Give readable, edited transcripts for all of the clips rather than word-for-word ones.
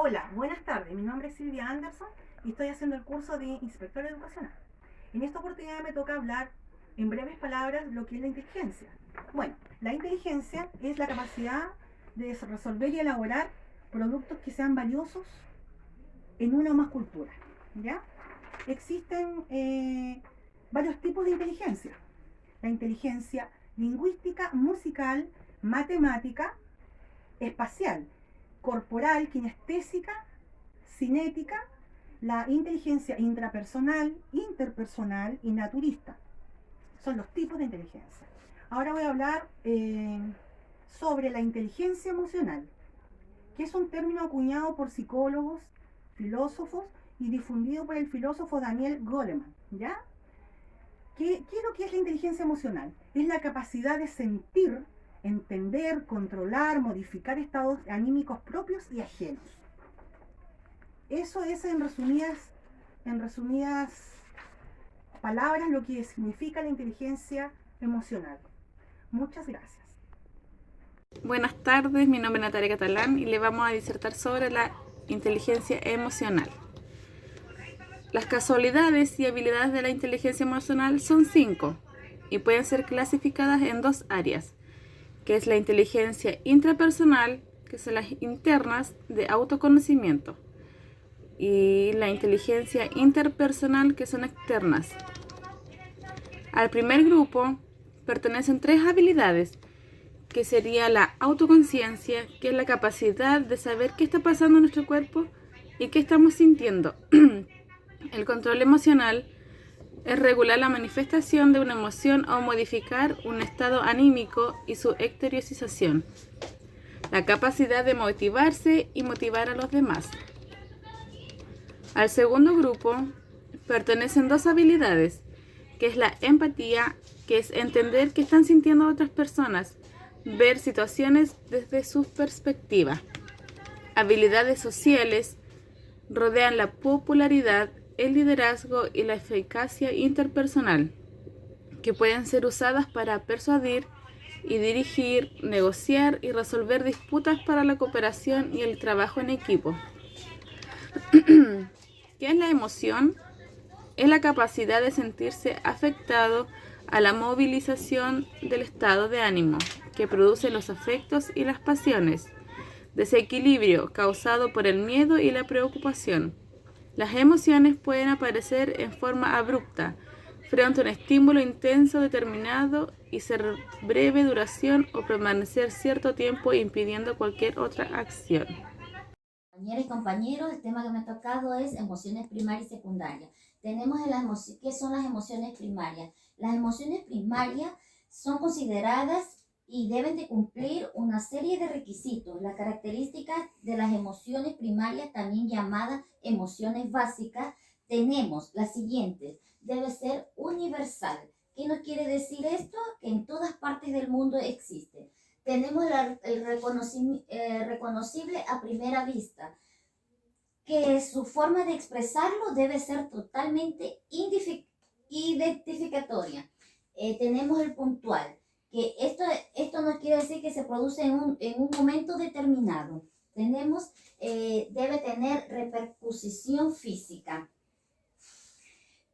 Hola, buenas tardes. Mi nombre es Silvia Anderson y estoy haciendo el curso de inspector educacional. En esta oportunidad me toca hablar en breves palabras lo que es la inteligencia. Bueno, la inteligencia es la capacidad de resolver y elaborar productos que sean valiosos en una o más culturas. ¿Ya? Existen varios tipos de inteligencia. La inteligencia lingüística, musical, matemática, espacial, corporal, kinestésica, cinética, la inteligencia intrapersonal, interpersonal y naturista. Son los tipos de inteligencia. Ahora voy a hablar sobre la inteligencia emocional, que es un término acuñado por psicólogos, filósofos y difundido por el filósofo Daniel Goleman. ¿Ya? ¿Qué es lo que es la inteligencia emocional? Es la capacidad de sentir, entender, controlar, modificar estados anímicos propios y ajenos. Eso es en resumidas palabras lo que significa la inteligencia emocional. Muchas gracias. Buenas tardes, mi nombre es Natalia Catalán y le vamos a disertar sobre la inteligencia emocional. Las casualidades y habilidades de la inteligencia emocional son 5 y pueden ser clasificadas en 2 áreas, que es la inteligencia intrapersonal, que son las internas de autoconocimiento, y la inteligencia interpersonal, que son externas. Al primer grupo pertenecen 3 habilidades, que sería la autoconciencia, que es la capacidad de saber qué está pasando en nuestro cuerpo y qué estamos sintiendo. El control emocional es regular la manifestación de una emoción o modificar un estado anímico y su exteriorización. La capacidad de motivarse y motivar a los demás. Al segundo grupo pertenecen 2 habilidades, que es la empatía, que es entender qué están sintiendo otras personas, ver situaciones desde su perspectiva. Habilidades sociales rodean la popularidad, el liderazgo y la eficacia interpersonal, que pueden ser usadas para persuadir y dirigir, negociar y resolver disputas para la cooperación y el trabajo en equipo. ¿Qué es la emoción? Es la capacidad de sentirse afectado a la movilización del estado de ánimo que producen los afectos y las pasiones. Desequilibrio causado por el miedo y la preocupación. Las emociones pueden aparecer en forma abrupta, frente a un estímulo intenso determinado y ser breve duración o permanecer cierto tiempo impidiendo cualquier otra acción. Compañeras y compañeros, el tema que me ha tocado es emociones primarias y secundarias. Tenemos ¿qué son las emociones primarias? Las emociones primarias son consideradas y deben de cumplir una serie de requisitos. Las características de las emociones primarias, también llamadas emociones básicas, tenemos las siguientes. Debe ser universal. ¿Qué nos quiere decir esto? Que en todas partes del mundo existe. Tenemos el reconocible a primera vista, que su forma de expresarlo debe ser totalmente identificatoria. Tenemos el puntual, que esto no quiere decir que se produce en un momento determinado. Debe tener repercusión física.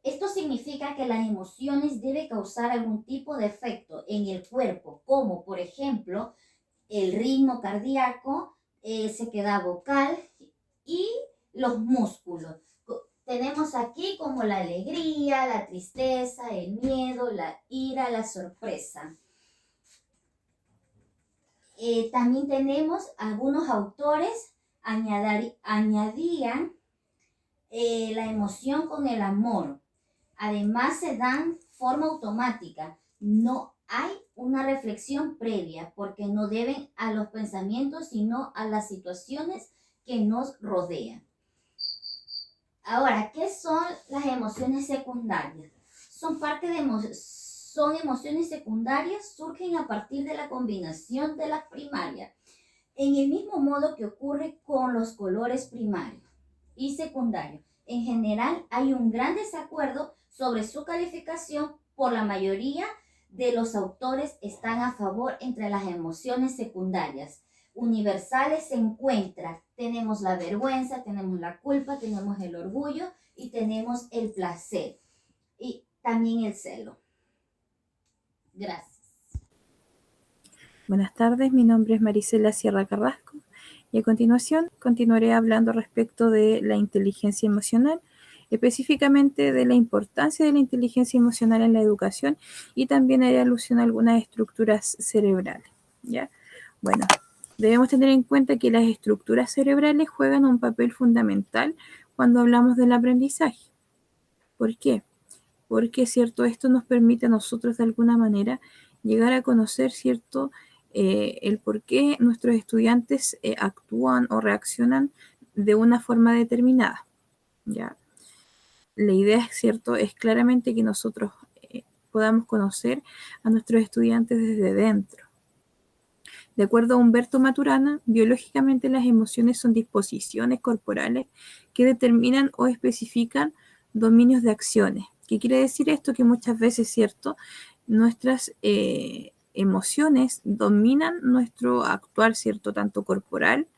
Esto significa que las emociones deben causar algún tipo de efecto en el cuerpo, como por ejemplo el ritmo cardíaco, sequedad vocal y los músculos. Tenemos aquí como la alegría, la tristeza, el miedo, la ira, la sorpresa. También tenemos algunos autores añadían la emoción con el amor. Además se dan forma automática. No hay una reflexión previa porque no deben a los pensamientos sino a las situaciones que nos rodean. Ahora, ¿qué son las emociones secundarias? Son emociones secundarias, surgen a partir de la combinación de las primarias, en el mismo modo que ocurre con los colores primarios y secundarios. En general, hay un gran desacuerdo sobre su calificación. Por la mayoría de los autores están a favor entre las emociones secundarias, universales se encuentran. Tenemos la vergüenza, tenemos la culpa, tenemos el orgullo y tenemos el placer y también el celo. Gracias. Buenas tardes, mi nombre es Marisela Sierra Carrasco y a continuación continuaré hablando respecto de la inteligencia emocional, específicamente de la importancia de la inteligencia emocional en la educación y también haré alusión a algunas estructuras cerebrales, ¿ya? Bueno, debemos tener en cuenta que las estructuras cerebrales juegan un papel fundamental cuando hablamos del aprendizaje. ¿Por qué? Porque, ¿cierto? Esto nos permite a nosotros de alguna manera llegar a conocer, ¿cierto? El por qué nuestros estudiantes actúan o reaccionan de una forma determinada, ¿ya? La idea, ¿cierto? Es claramente que nosotros podamos conocer a nuestros estudiantes desde dentro. De acuerdo a Humberto Maturana, biológicamente las emociones son disposiciones corporales que determinan o especifican dominios de acciones. ¿Qué quiere decir esto? Que muchas veces, ¿cierto? Nuestras emociones dominan nuestro actuar, ¿cierto? Tanto corporal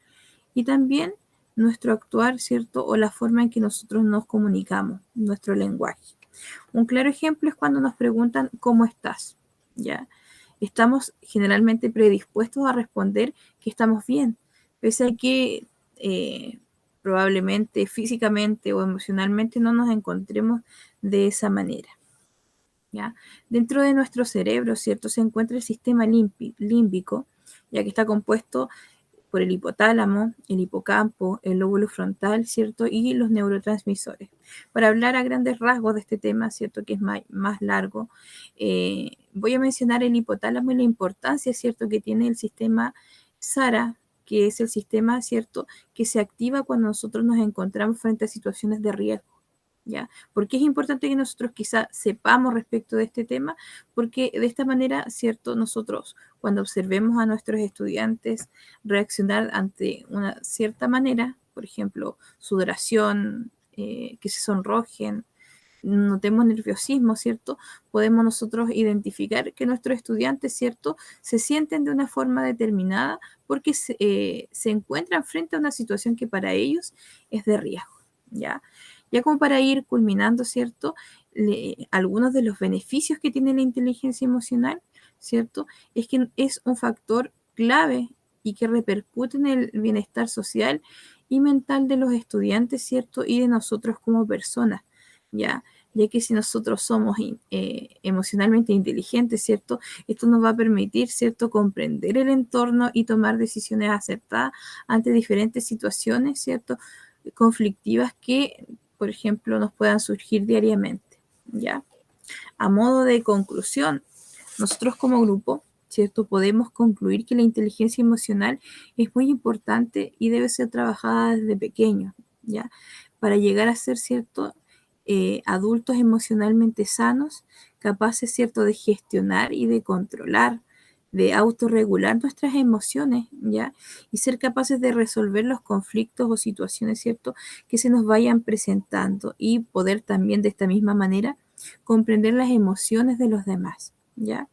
y también nuestro actuar, ¿cierto? O la forma en que nosotros nos comunicamos, nuestro lenguaje. Un claro ejemplo es cuando nos preguntan ¿cómo estás? ¿Ya? Estamos generalmente predispuestos a responder que estamos bien, pese a que probablemente físicamente o emocionalmente no nos encontremos de esa manera, ¿ya? Dentro de nuestro cerebro, ¿cierto? Se encuentra el sistema límbico, ya que está compuesto por el hipotálamo, el hipocampo, el lóbulo frontal, ¿cierto? Y los neurotransmisores. Para hablar a grandes rasgos de este tema, ¿cierto? Que es más largo, voy a mencionar el hipotálamo y la importancia, ¿cierto? Que tiene el sistema SARA, que es el sistema, ¿cierto? Que se activa cuando nosotros nos encontramos frente a situaciones de riesgo. ¿Ya? ¿Por qué es importante que nosotros quizá sepamos respecto de este tema? Porque de esta manera, ¿cierto? Nosotros cuando observemos a nuestros estudiantes reaccionar ante una cierta manera, por ejemplo, sudoración, que se sonrojen, notemos nerviosismo, ¿cierto? Podemos nosotros identificar que nuestros estudiantes, ¿cierto? Se sienten de una forma determinada porque se encuentran frente a una situación que para ellos es de riesgo, ¿ya? Ya como para ir culminando, ¿cierto? Algunos de los beneficios que tiene la inteligencia emocional, ¿cierto? Es que es un factor clave y que repercute en el bienestar social y mental de los estudiantes, ¿cierto? Y de nosotros como personas, ¿ya? Ya que si nosotros somos emocionalmente inteligentes, ¿cierto? Esto nos va a permitir, ¿cierto? Comprender el entorno y tomar decisiones acertadas ante diferentes situaciones, ¿cierto? Conflictivas que, por ejemplo, nos puedan surgir diariamente, ¿ya? A modo de conclusión, nosotros como grupo, ¿cierto? Podemos concluir que la inteligencia emocional es muy importante y debe ser trabajada desde pequeño, ¿ya? Para llegar a ser, ¿cierto? Adultos emocionalmente sanos, capaces, ¿cierto? De gestionar y de controlar, de autorregular nuestras emociones, ¿ya? Y ser capaces de resolver los conflictos o situaciones, ¿cierto? Que se nos vayan presentando y poder también de esta misma manera comprender las emociones de los demás, ¿ya?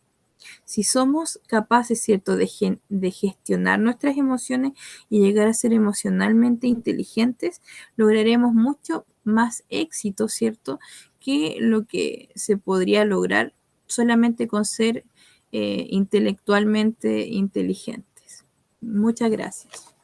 Si somos capaces, ¿cierto?, de gestionar nuestras emociones y llegar a ser emocionalmente inteligentes, lograremos mucho más éxito, ¿cierto?, que lo que se podría lograr solamente con ser intelectualmente inteligentes. Muchas gracias.